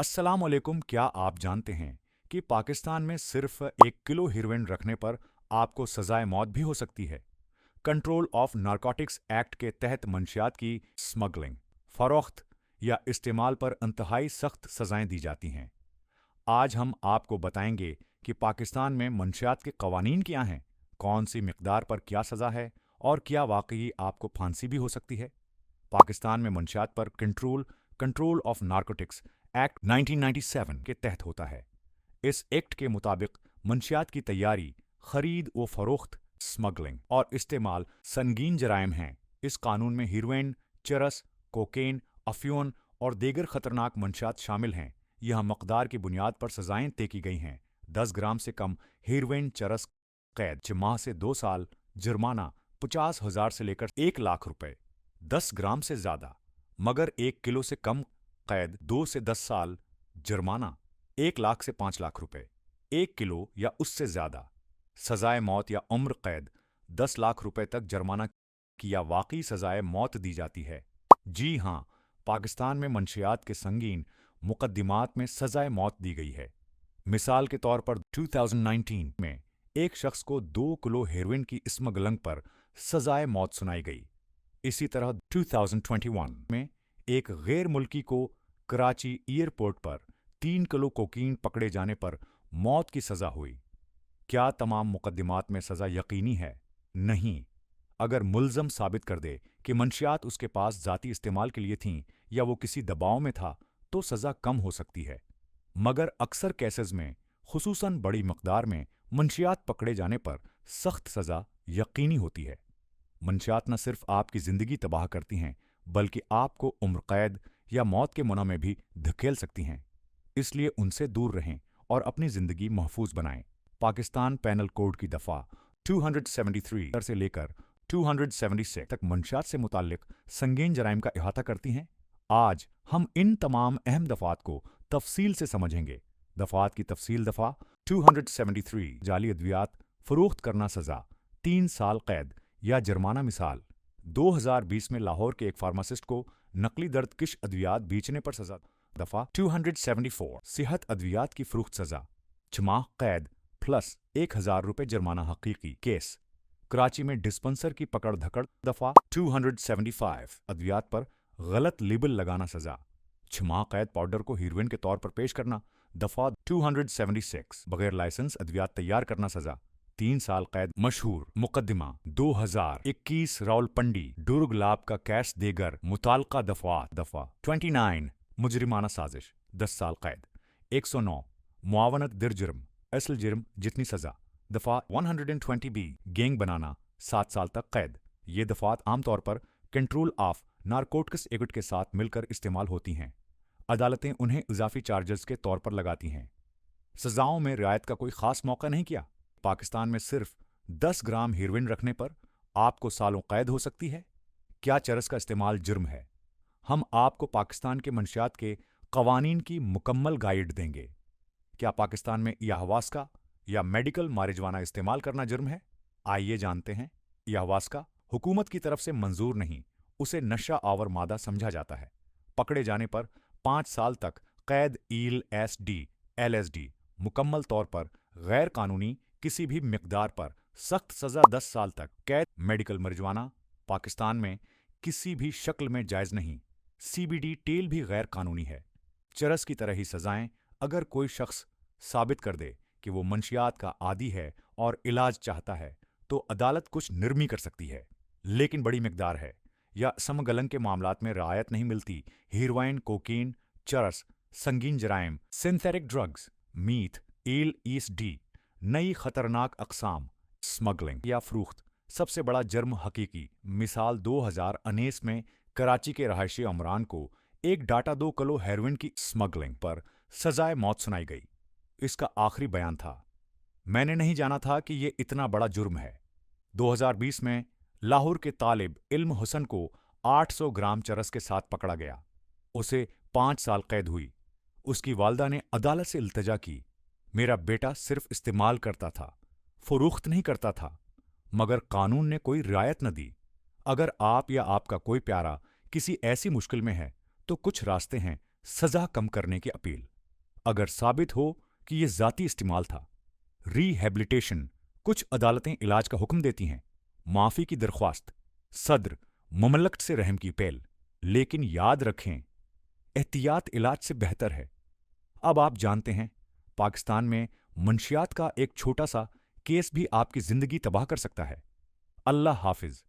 अस्सलाम वालेकुम। क्या आप जानते हैं कि पाकिस्तान में सिर्फ 1 किलो हेरोइन रखने पर आपको सजाए मौत भी हो सकती है। कंट्रोल ऑफ नारकोटिक्स एक्ट के तहत मंशियात की स्मगलिंग, फरोख्त या इस्तेमाल पर इंतहाई सख्त सजाएं दी जाती हैं। आज हम आपको बताएंगे कि पाकिस्तान में मंशियात के कवानीन क्या हैं, कौन सी मिकदार पर क्या सज़ा है और क्या वाकई आपको फांसी भी हो सकती है। पाकिस्तान में मंशियात पर कंट्रोल ऑफ नारकोटिक्स एक्ट 1997 के तहत होता है। इस एक्ट के मुताबिक मंशियात की तैयारी, खरीद व फरोख्त, स्मगलिंग और इस्तेमाल संगीन जराइम हैं। इस कानून में हीरोइन, चरस, कोकेन, अफ्यून और दीगर खतरनाक मंशियात शामिल हैं। यह मकदार की बुनियाद पर सजाएं तय की गई हैं। 10 ग्राम से कम हीरोइन, चरस, कैद 6 माह से 2 साल, जुर्माना 50,000 से लेकर 1 लाख रुपए। 10 ग्राम से ज्यादा मगर 1 किलो से कम, कैद 2 से 10 साल, जुर्माना 1 लाख से 5 लाख रुपए। 1 किलो या उससे ज्यादा, सजाए मौत या उम्र कैद, 10 लाख रुपए तक जुर्माना की या वाकई सजाए मौत दी जाती है। जी हाँ, पाकिस्तान में मंशियात के संगीन मुकद्दमात में सजाए मौत दी गई है। मिसाल के तौर पर 2019 में एक शख्स को 2 किलो हेरोइन की स्मगलिंग पर सजाए मौत सुनाई गई। इसी तरह 2021 में एक गैर मुल्की को कराची एयरपोर्ट पर 3 किलो कोकीन पकड़े जाने पर मौत की सजा हुई। क्या तमाम मुकद्दमात में सजा यकीनी है? नहीं। अगर मुल्ज़म साबित कर दे कि मंशियात उसके पास ज़ाती इस्तेमाल के लिए थीं या वो किसी दबाव में था, तो सजा कम हो सकती है। मगर अक्सर केसेस में, खुसूसन बड़ी मकदार में मंशियात पकड़े जाने पर सख्त सजा यकीनी होती है। मंशियात न सिर्फ आपकी जिंदगी तबाह करती हैं, बल्कि आपको उम्र कैद या मौत के मुना में भी धकेल सकती हैं। इसलिए उनसे दूर रहें और अपनी जिंदगी महफूज बनाएं। पाकिस्तान पैनल कोड की दफा 273 से लेकर 276 तक मंशियात से मुताल्लिक संगीन जराइम का इहाता करती हैं। आज हम इन तमाम अहम दफात को तफसील से समझेंगे। दफात की तफसील। दफा 273, जाली अद्वियात फरोख्त करना सजा 3 साल कैद या जुर्माना। मिसाल 2020 में लाहौर के एक फार्मासिस्ट को नकली दर्द किश अद्वियात बेचने पर सजा। दफा 274, सेहत अद्वियात की फरोख्त सजा 6 माह कैद प्लस 1,000 रुपए जुर्माना। हकीकी केस कराची में डिस्पेंसर की पकड़ धकड़। दफा 275, अद्वियात पर गलत लेबल लगाना सजा 6 माह कैद, पाउडर को हीरोइन के तौर पर पेश करना। दफा 276, बगैर लाइसेंस अद्वियात तैयार करना सजा 3 साल कैद। मशहूर मुकदमा 2021 रावलपिंडी दुर्ग लाभ का कैश देगर मुताल्लिका दफात। दफा 29, मुजरिमाना साजिश 10 साल कैद। 109, मुआवनत दिर जुर्म, असल जुर्म जितनी सजा। दफा 120B, गैंग बनाना 7 साल तक कैद। ये दफात आमतौर पर कंट्रोल ऑफ नारकोटिक्स एक्ट के साथ मिलकर इस्तेमाल होती हैं। अदालतें उन्हें इजाफी चार्जेस के तौर पर लगाती हैं। सजाओं में रियायत का कोई खास मौका नहीं किया। पाकिस्तान में सिर्फ 10 ग्राम हेरोइन रखने पर आपको सालों कैद हो सकती है। क्या चरस का इस्तेमाल जुर्म है? हम आपको पाकिस्तान के मंशियात के कवानीन की मुकम्मल गाइड देंगे। क्या पाकिस्तान में याहवास्का या मेडिकल मारिजुआना इस्तेमाल करना जुर्म है? आइए जानते हैं। याहवास्का हुकूमत की तरफ से मंजूर नहीं, उसे नशा आवर मादा समझा जाता है। पकड़े जाने पर 5 साल तक कैद। LSD मुकम्मल तौर पर गैर कानूनी किसी भी मिकदार पर सख्त सजा 10 साल तक कैद। मेडिकल marijuana पाकिस्तान में किसी भी शक्ल में जायज नहीं। CBD तेल भी गैर कानूनी है। चरस की तरह ही सजाएं। अगर कोई शख्स साबित कर दे कि वो मंशियात का आदी है और इलाज चाहता है, तो अदालत कुछ निर्मी कर सकती है, लेकिन बड़ी मिकदार है या समगलन के मामलात में रायत नहीं मिलती। हीरोइन, कोकीन, चरस, संगीन जराइम, सिंथेटिक ड्रग्स, मीथ, LSD, नई खतरनाक अकसाम, स्मगलिंग या फरोख्त सबसे बड़ा जुर्म। हकीकी मिसाल 2019 में कराची के रहायशी अमरान को एक डाटा 2 किलो हेरोइन की स्मगलिंग पर सजाए मौत सुनाई गई। इसका आखिरी बयान था, मैंने नहीं जाना था कि ये इतना बड़ा जुर्म है। 2020 में लाहौर के तालिब इल्म हुसन को 800 ग्राम चरस के साथ पकड़ा गया। उसे 5 साल कैद हुई। उसकी वालदा ने अदालत से इल्तजा की, मेरा बेटा सिर्फ इस्तेमाल करता था, फरोख्त नहीं करता था। मगर कानून ने कोई रियायत न दी। अगर आप या आपका कोई प्यारा किसी ऐसी मुश्किल में है, तो कुछ रास्ते हैं सजा कम करने की अपील। अगर साबित हो कि ये ज़ाती इस्तेमाल था। रिहैबिलिटेशन, कुछ अदालतें इलाज का हुक्म देती हैं, माफ़ी की दरख्वास्त, सद्र, ममलकत से रहम की पेल, लेकिन याद रखें, एहतियात इलाज से बेहतर है। अब आप जानते हैं, पाकिस्तान में मंशियात का एक छोटा सा केस भी आपकी ज़िंदगी तबाह कर सकता है। अल्लाह हाफिज़।